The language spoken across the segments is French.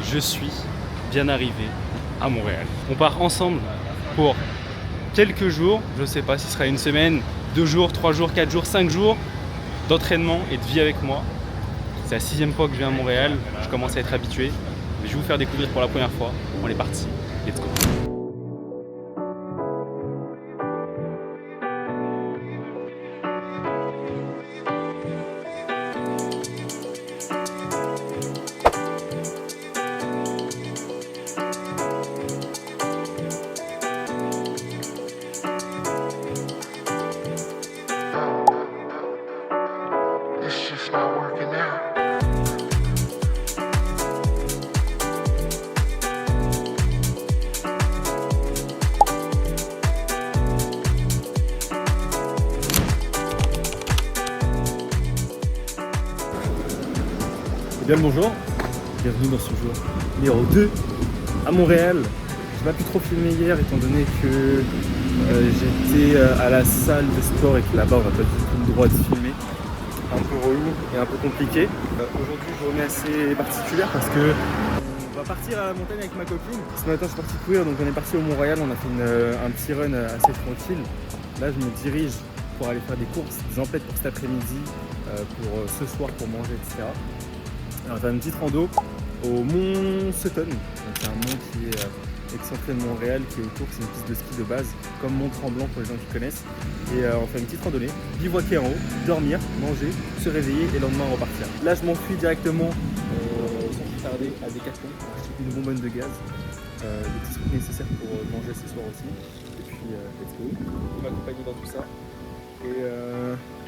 Je suis bien arrivé à Montréal. On part ensemble pour quelques jours, je ne sais pas si ce sera une semaine, 2 jours, 3 jours, 4 jours, 5 jours d'entraînement et de vie avec moi. C'est la 6e fois que je viens à Montréal, je commence à être habitué, mais je vais vous faire découvrir pour la première fois. On est parti, let's go. Bien le bonjour, bienvenue dans ce jour numéro 2 à Montréal. J'ai pas pu trop filmer hier étant donné que j'étais à la salle de sport et que là-bas on n'a pas du tout le droit de filmer. Un peu relou et un peu compliqué. Aujourd'hui journée assez particulière parce que on va partir à la montagne avec ma copine. Ce matin je suis parti courir, donc on est parti au Mont-Royal, on a fait un petit run assez tranquille. Là je me dirige pour aller faire des courses, des emplettes pour cet après-midi, pour ce soir pour manger, etc. On va faire une petite rando au Mont Sutton. C'est un mont qui est excentré de Montréal, qui est autour, c'est une piste de ski de base, comme Mont Tremblant pour les gens qui connaissent. Et on va faire une petite randonnée, bivouaquer en haut, dormir, manger, se réveiller et le lendemain repartir. Là je m'enfuis directement sans plus tarder à Decathlon pour acheter une bonbonne de gaz, des petits trucs nécessaires pour manger ce soir aussi. Et puis let's go, il m'accompagne dans tout ça. Et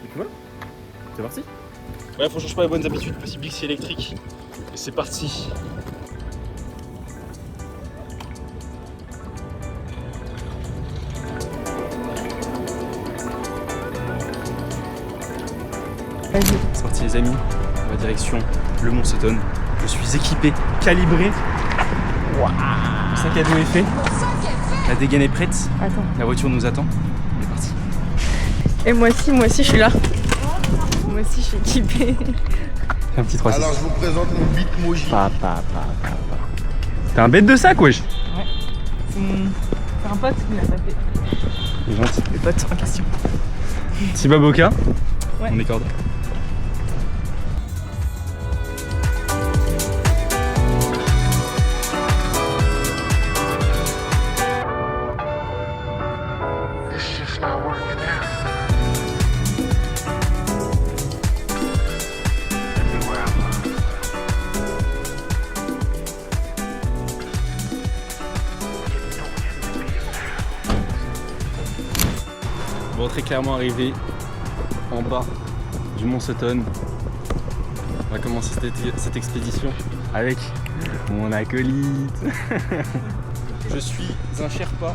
puis voilà, c'est parti. Ouais, faut que je change pas les bonnes habitudes, possible Bixi électrique. Et c'est parti. C'est parti les amis, on va direction le Mont Sutton. Je suis équipé, calibré. Waouh. Le sac à dos est fait. La dégaine est prête. Attends. La voiture nous attend. On est parti. Et moi aussi je suis là. Moi aussi je suis équipée. Un petit 3-6. Alors je vous présente mon Bitmoji. T'es un bête de sac, wesh. Ouais. C'est un pote qui l'a pas fait. C'est gentil. Le pote en question. Petit baboka. Ouais. On est corde. It's just not working out. Everywhere I look. Bon, très clairement arrivé en bas du Mont Sutton. On va commencer cette expédition avec mon acolyte. Je suis un Sherpa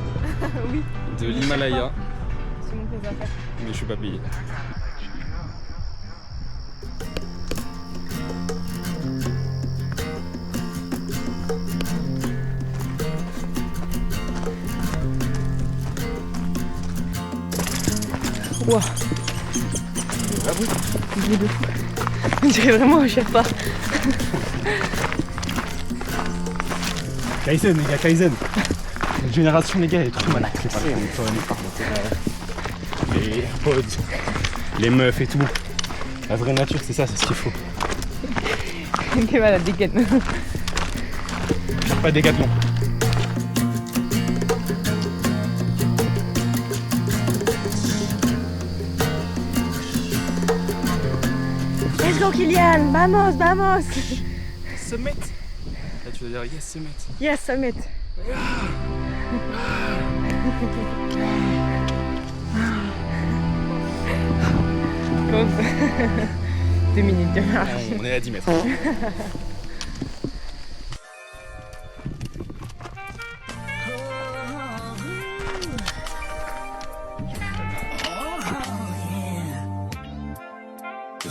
Oui. de l'Himalaya, Tu montes les affaires. mais je suis pas payé. Ouah. Il est de fou. On dirait vraiment un Sherpa. Kaizen, les gars, Kaizen. Notre génération, les gars, elle est trop malade. Les pods, les meufs et tout. La vraie nature, c'est ça, c'est ce qu'il faut. T'es malade, dégaine. Pas Décathlon. Let's go Kylian, vamos, vamos. Summit. Là, tu vas dire yes, Summit. Yes, Summit. Pause. 2 minutes de marche. On est à 10 mètres.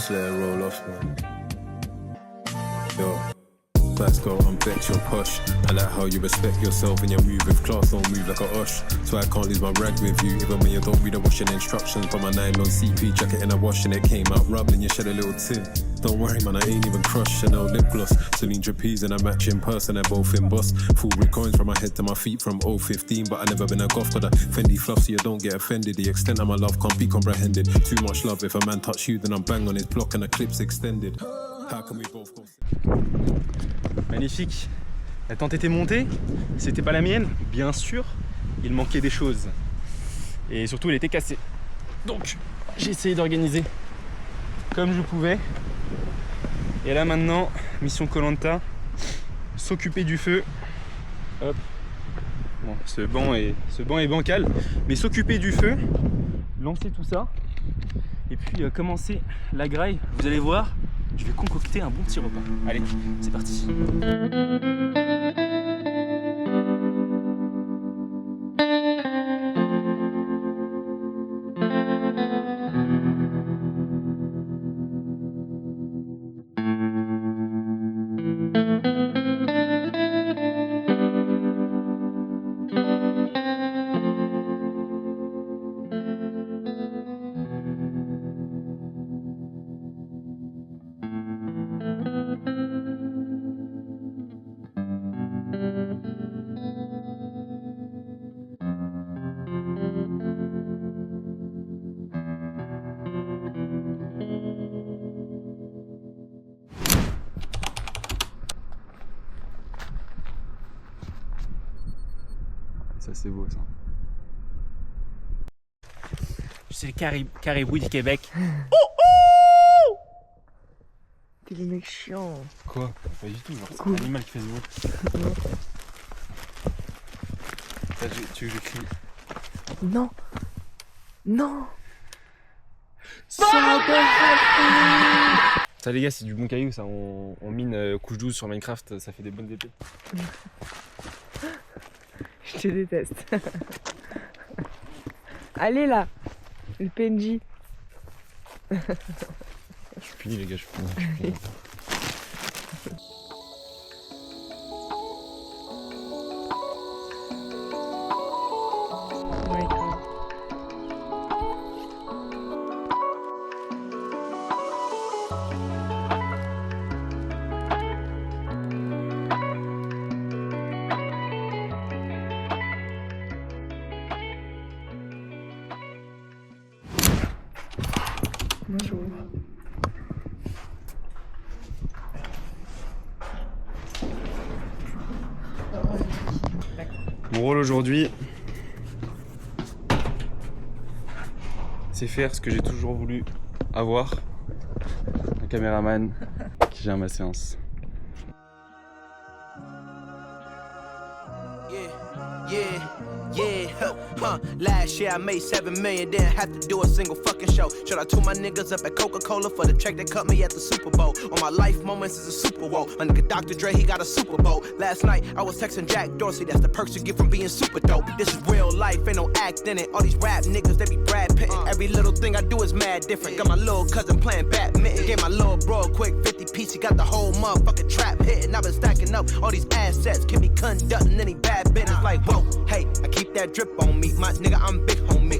just let it roll off, man. Yo, fast girl, I'm vexed, you're posh. I like how you respect yourself and you move with class, don't move like a ush. So I can't lose my rag with you, even when you don't read the washing instructions. On my nylon CP jacket in a wash and it came out rubbed and you shed a little tear. Don't worry man, I ain't even crushed. Chanel lip gloss, Celine trapeze and a matching purse and they're both in bus. Full red coins from my head to my feet from 015, but I never been a goth. Got a Fendi fluff so you don't get offended. The extent of my love can't be comprehended. Too much love, if a man touch you then I'm bang on his block and the clip's extended. How can we both go? Magnifique. La tente était montée, c'était pas la mienne, bien sûr, il manquait des choses. Et surtout, elle était cassée. Donc, j'ai essayé d'organiser comme je pouvais. Et là maintenant, mission Koh-Lanta, s'occuper du feu. Hop. Bon, ce banc est bancal, mais s'occuper du feu, lancer tout ça, et puis commencer la graille. Vous allez voir, je vais concocter un bon petit repas. Allez, c'est parti. Ça c'est beau ça. C'est le caribou du Québec. T'es le mec chiant. Quoi? Pas du tout, genre c'est un animal qui fait ce bruit. Ça, tu veux que je crie? Non. Non. Ça les gars, c'est du bon caillou ça, on mine couche 12 sur Minecraft, ça fait des bonnes épées. Je te déteste. Allez là, le PNJ. Je suis puni les gars, je suis puni. Bonjour. Mon rôle aujourd'hui, c'est faire ce que j'ai toujours voulu avoir, un caméraman qui gère ma séance. Last year I made 7 million, didn't have to do a single fucking show. Shout out to my niggas up at Coca-Cola for the check that cut me at the Super Bowl. On my life moments is a Super Bowl. My nigga Dr. Dre, he got a Super Bowl. Last night I was texting Jack Dorsey, that's the perks you get from being super dope. This is real life, ain't no act in it. All these rap niggas, they be Brad Pittin'. Every little thing I do is mad different. Got my little cousin playing badminton. Gave my little bro a quick 50 piece, he got the whole motherfucking trap hitting. I've been stacking up all these assets, can be conducting any bad business. Like whoa, hey, I keep that drip on me, my nigga, I'm big homie.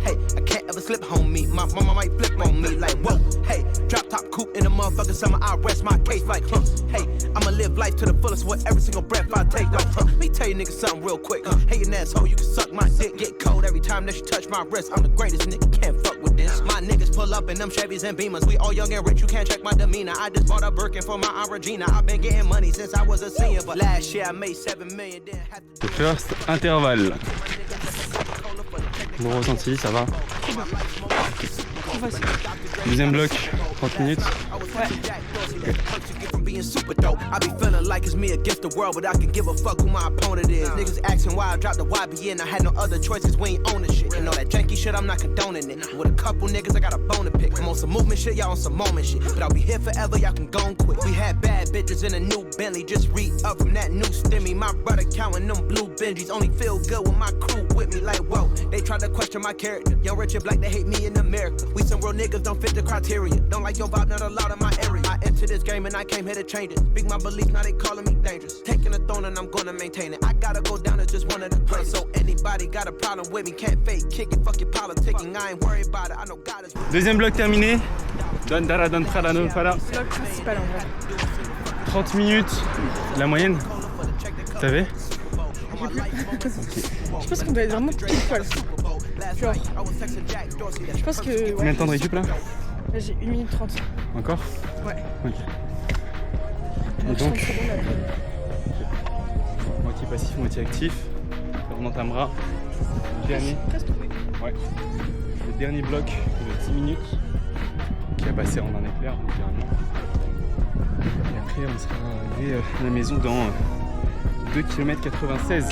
Hey, I can't ever slip homie, my mama might flip on me. Like whoa, hey, drop top coupe in the motherfucking summer, I rest my case like hey, I'ma live life to the fullest with every single breath I take. Let me tell you niggas something real quick. Hey, an asshole, you can suck my dick, get cold every time that you touch my wrist. I'm the greatest nigga, can't fuck with this. My niggas pull up in them Chevys and Beamers. We all young and rich, you can't check my demeanor. I just bought a Birkin for my Aunt Regina. I've been getting money since I was a senior, but last year I made 7 million. The first intervalle. Bon ressenti, ça va? Deuxième bloc, 30 minutes. Ouais. being super dope. I be feeling like it's me against the world, but I can give a fuck who my opponent is. Niggas asking why I dropped the YBN, I had no other choices, we ain't owning shit. And all that janky shit, I'm not condoning it. With a couple niggas, I got a bone to pick. I'm on some movement shit, y'all on some moment shit. But I'll be here forever, y'all can go and quit. We had bad bitches in a new Bentley, just re-up from that new stimmy. My brother counting them blue Benjis, only feel good with my crew with me. Like, whoa, they try to question my character. Young, rich, and black, they hate me in America. We some real niggas, don't fit the criteria. Don't like your vibe, not allowed in my area. I entered this game and I came here to change it. Speak my beliefs, now they calling me dangerous. Taking the throne and I'm gonna maintain it. I gotta go down as just one of the greats. So anybody got a problem with me, can't fake, kick it, fuck your politicking. I ain't worried about it, I know God is. Deuxième bloc terminé. Don Dara Don Prada Don Fala. Vlog principal en vrai. 30 minutes, la moyenne. T'avais? Je pense qu'on doit être vraiment pile poil. Genre, je pense que. Ouais, Combien de temps de récup là? là, j'ai 1 minute 30. Encore? Ouais. Ok. Alors, Et donc, 30 secondes après. moitié passif, moitié actif. On entamera le dernier. Presque tombé. Ouais. Le dernier bloc de 10 minutes qui a passé en un éclair, littéralement. Et après, on sera arrivé à la maison dans 2 km 96.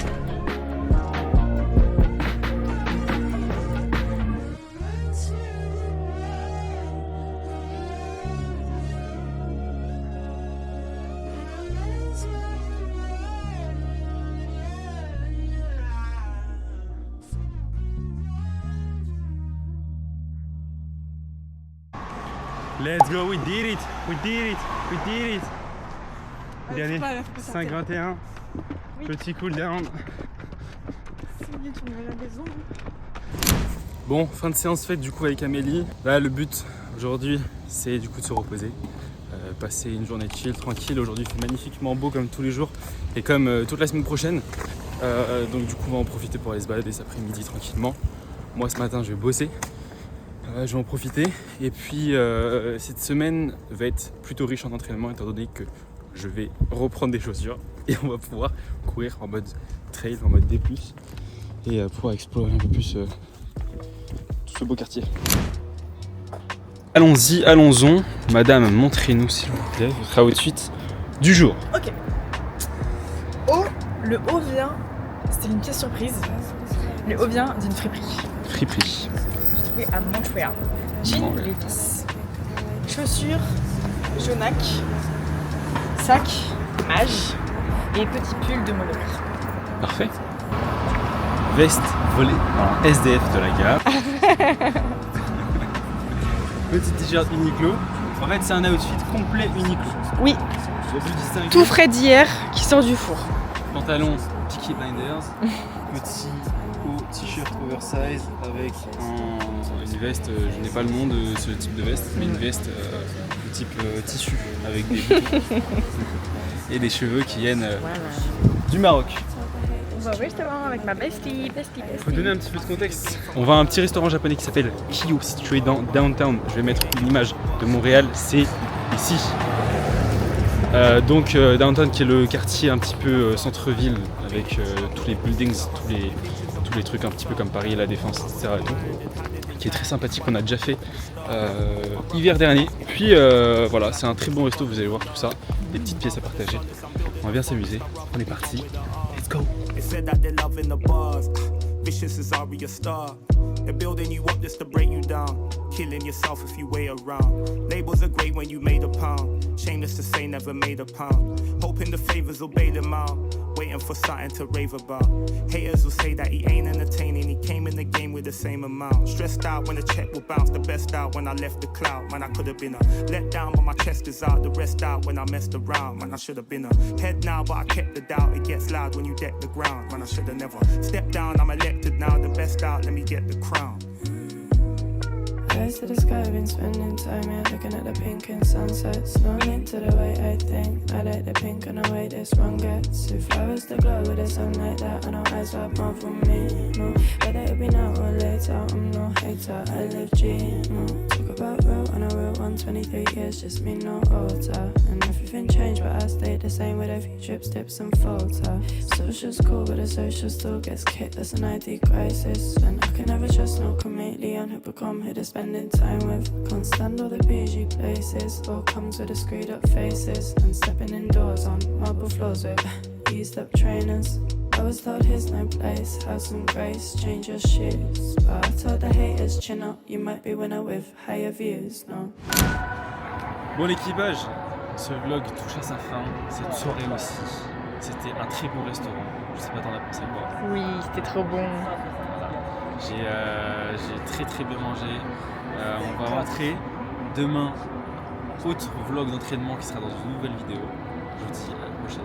Let's go, we did it, we did it, we did it. Dernier, 5-21, Oui. petit cool down. 6 minutes, on est à la maison. Bon, fin de séance faite du coup avec Amélie. Là, le but aujourd'hui, c'est du coup de se reposer. Passer une journée chill, tranquille. Aujourd'hui, il fait magnifiquement beau comme tous les jours et comme toute la semaine prochaine. Donc du coup, on va en profiter pour aller se balader cet après-midi tranquillement. Moi, ce matin, je vais bosser. Je vais en profiter. Et puis, cette semaine va être plutôt riche en entraînement étant donné que je vais reprendre des chaussures et on va pouvoir courir en mode trail, en mode D+, et pouvoir explorer un peu plus tout ce beau quartier. Allons-y, allons-y. Madame, montrez-nous s'il vous plaît votre outfit du jour. Ok. Le haut vient, c'était une pièce surprise. Le haut vient d'une friperie. Friperie. J'ai trouvé à Montréal. Jean Montréal. Levi's. Chaussures, Jonac, sac, mage et petit pull de monoprix. Parfait. Veste volée en SDF de la gare. Petit t-shirt Uniqlo. En fait, c'est un outfit complet Uniqlo. Oui, J'ai vu distinguer tout frais d'hier qui sort du four. pantalon Peaky Blinders, petit haut t-shirt oversize avec une veste, je n'ai pas le nom de ce type de veste, mais une veste de type tissu avec des boutons et des cheveux qui viennent du Maroc. On va au restaurant avec ma bestie. Faut donner un petit peu de contexte. On va à un petit restaurant japonais qui s'appelle Kyo, situé dans Downtown. Je vais mettre une image de Montréal, c'est ici. Donc Downtown qui est le quartier un petit peu centre-ville avec tous les buildings, tous les trucs un petit peu comme Paris, la Défense, etc. et tout, qui est très sympathique, qu'on a déjà fait hiver dernier. Puis voilà, c'est un très bon resto, vous allez voir tout ça, des petites pièces à partager. On va bien s'amuser, on est parti, let's go. It said that they're loving the bars. Vicious as Arya Star. They're building you up just to break you down. Killing yourself if you wait around. Labels are great when you made a pound. Shameless to say never made a pound. Hoping the favors will bail them out. Waiting for something to rave about. Haters will say that he ain't entertaining. He came in the game with the same amount. Stressed out when the check will bounce. The best out when I left the cloud. Man, I could have been a let down, but my chest is out. The rest out when I messed around. Man, I should have been a head now, but I kept the doubt. It gets loud when you deck the ground. Man, I should have never stepped down. I'm elected now. The best out, let me get the crown. Eyes to the sky, been spending time here looking at the pink and sunsets. No link to the way I think. I like the pink and the way this one gets. If flowers to glow with the sun like that, I know eyes up more for me. No, whether it be now or later, I'm no hater. I live dream. Talk but real on a real one. 23 years, just me, no older. And everything changed, but I stayed the same with a few trips, dips, and falter. Social's cool, but the social still gets kicked. That's an ID crisis. And I can never trust no chameleon who become who they're spending time with. Can't stand all the bougie places. All comes with the screwed up faces. And stepping indoors on marble floors with used up trainers. I was told here's no place, have some grace, change your shoes. But I told the haters, chin up, you might be winner with higher views, no. Bon l'équipage, ce vlog touche à sa fin, cette soirée aussi. C'était un très bon restaurant, je sais pas t'en as pensé quoi. Oui, c'était trop bon. J'ai très très bien mangé. On va rentrer demain, autre vlog d'entraînement qui sera dans une nouvelle vidéo. Je vous dis à la prochaine.